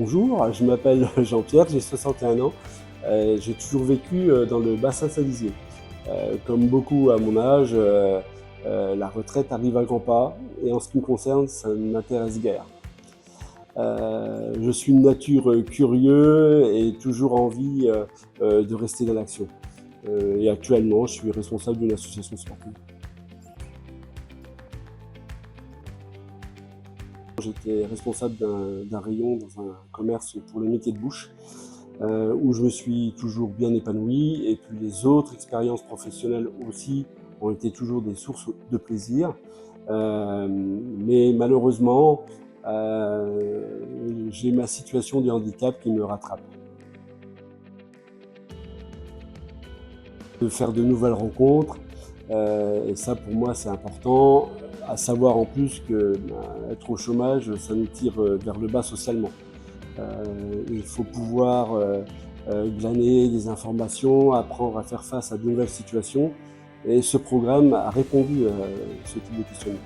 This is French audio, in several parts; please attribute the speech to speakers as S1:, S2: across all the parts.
S1: Bonjour, je m'appelle Jean-Pierre, j'ai 61 ans. J'ai toujours vécu dans le bassin salisien. Comme beaucoup à mon âge, la retraite arrive à grands pas et en ce qui me concerne, ça ne m'intéresse guère. Je suis de nature curieux et toujours envie de rester dans l'action. Et actuellement, je suis responsable d'une association sportive. J'étais responsable d'un rayon dans un commerce pour le métier de bouche, où je me suis toujours bien épanoui, et puis les autres expériences professionnelles aussi ont été toujours des sources de plaisir. Mais malheureusement, j'ai ma situation de handicap qui me rattrape. De faire de nouvelles rencontres, et ça pour moi c'est important, à savoir en plus que être au chômage, ça nous tire vers le bas socialement. Il faut pouvoir glaner des informations, apprendre à faire face à de nouvelles situations, et ce programme a répondu à ce type de questionnement.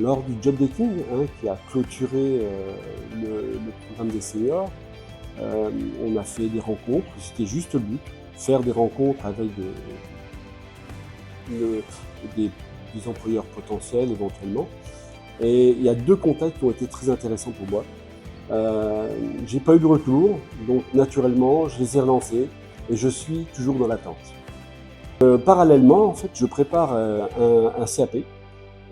S1: Lors du job dating, qui a clôturé le programme des seniors, on a fait des rencontres, c'était juste le but, faire des rencontres avec des employeurs potentiels éventuellement. Et il y a 2 contacts qui ont été très intéressants pour moi. J'ai pas eu de retour, donc naturellement je les ai relancés et je suis toujours dans l'attente. Parallèlement, en fait, je prépare un CAP.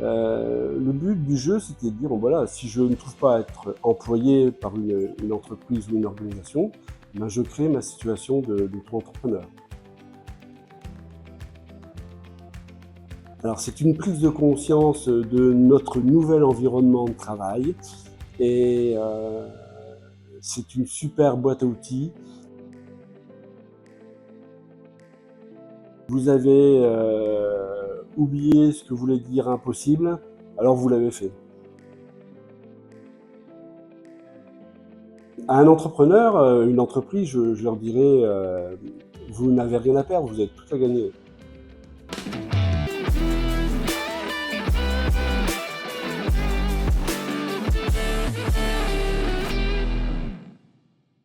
S1: Le but du jeu, c'était de dire, bon, voilà, si je ne trouve pas à être employé par une entreprise ou une organisation, ben, je crée ma situation d'auto-entrepreneur. Alors c'est une prise de conscience de notre nouvel environnement de travail, et c'est une super boîte à outils. Vous avez oublié ce que voulait dire impossible, alors vous l'avez fait. À un entrepreneur, une entreprise, je leur dirais, vous n'avez rien à perdre, vous avez tout à gagner.